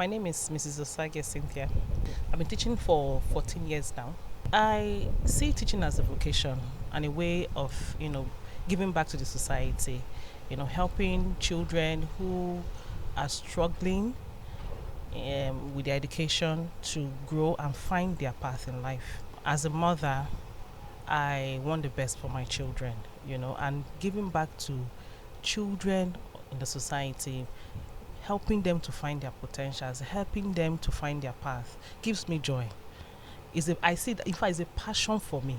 My name is Mrs. Osage Cynthia. I've been teaching for 14 years now. I see teaching as a vocation and a way of, giving back to the society, helping children who are struggling with their education to grow and find their path in life. As a mother, I want the best for my children, and giving back to children in the society, helping them to find their potentials, helping them to find their path gives me joy. I see that in fact it's a passion for me.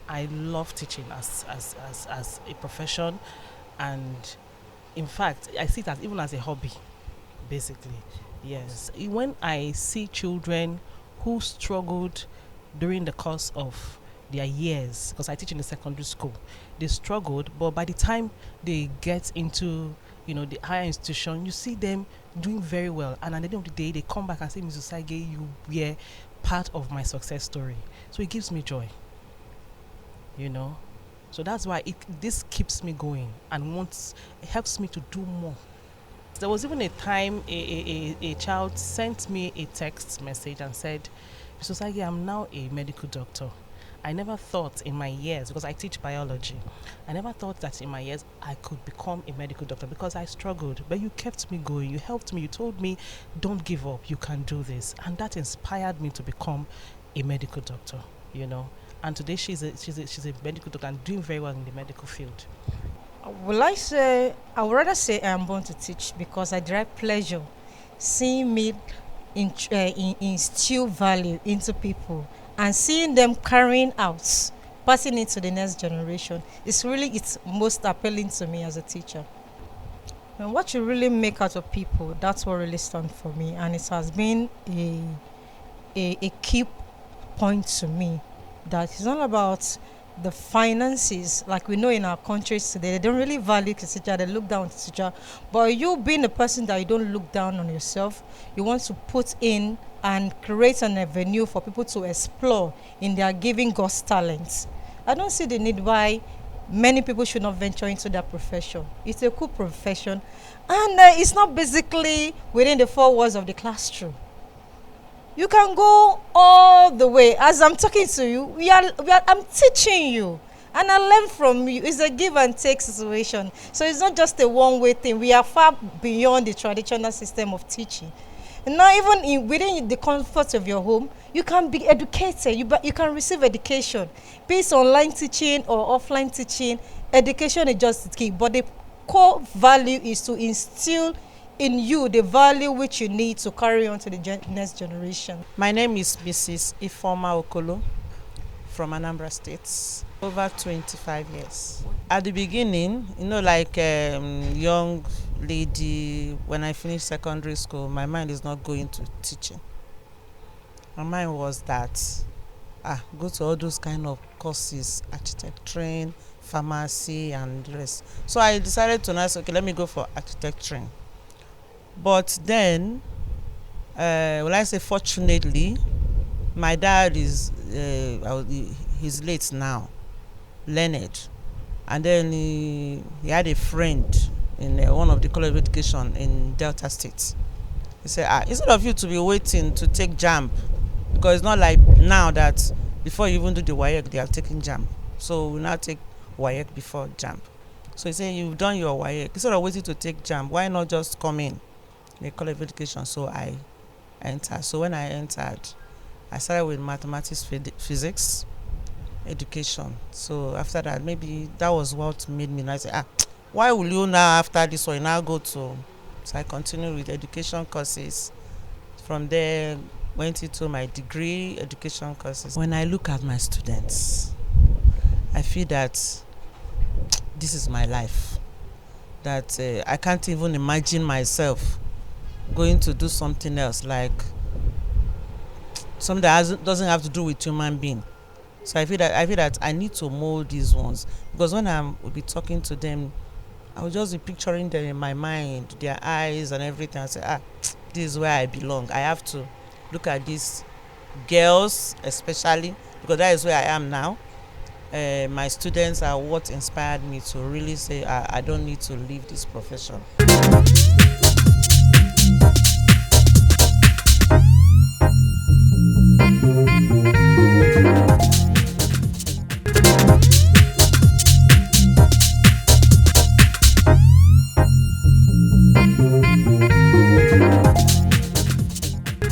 I love teaching as a profession, and in fact I see it as even as a hobby, basically. Yes. When I see children who struggled during the course of their years, because I teach in the secondary school, they struggled, but by the time they get into the higher institution, you see them doing very well, and at the end of the day they come back and say, Mrs. Sage, you were part of my success story. So it gives me joy, so that's why this keeps me going and it helps me to do more. There was even a time a child sent me a text message and said, Mrs. Sage, I'm now a medical doctor. I never thought in my years, because I teach biology, I never thought that in my years I could become a medical doctor because I struggled. But you kept me going, you helped me, you told me, don't give up, you can do this. And that inspired me to become a medical doctor, And today she's a medical doctor and doing very well in the medical field. I would rather say I am born to teach because I derive pleasure seeing me instill value into people and seeing them carrying out, passing it to the next generation. It's most appealing to me as a teacher. And what you really make out of people, that's what really stands for me, and it has been a key point to me that it's not about the finances. Like we know in our countries today, they don't really value the teacher, they look down on the teacher. But you being a person that you don't look down on yourself, you want to put in and create an avenue for people to explore in their giving God's talents. I don't see the need why many people should not venture into that profession. It's a cool profession, and it's not basically within the four walls of the classroom. You can go all the way. As I'm talking to you, I'm teaching you, and I learn from you. It's a give and take situation. So it's not just a one-way thing. We are far beyond the traditional system of teaching. And now even within the comfort of your home, you can be educated. You can receive education. Be it online teaching or offline teaching, education is just the key. But the core value is to instill in you the value which you need to carry on to the next generation. My name is Mrs. Ifoma Okolo from Anambra State. Over 25 years. At the beginning, like young lady, when I finished secondary school, my mind is not going to teaching. My mind was that go to all those kind of courses, architecturing, pharmacy, and the rest. So I decided to now say, okay, let me go for architecturing. But then, fortunately, my dad is he's late now, learned, and then he had a friend in one of the college of education in Delta State. He said, instead of you to be waiting to take JAMB, because it's not like now that before you even do the WAEC, they are taking JAMB. So we now take WAEC before JAMB. So he said, you've done your WAEC. Instead of waiting to take JAMB, why not just come in the college of education? So I entered. So when I entered, I started with mathematics, physics, education. So after that, maybe that was what made me now say, why will you now after this one now go to? So I continued with education courses. From there, went into my degree education courses. When I look at my students, I feel that this is my life. That I can't even imagine myself going to do something else, like something that doesn't have to do with human being. So I feel that I need to mold these ones, because when I will be talking to them, I will just be picturing them in my mind, their eyes and everything. I say, this is where I belong. I have to look at these girls, especially because that is where I am now. My students are what inspired me to really say, I don't need to leave this profession.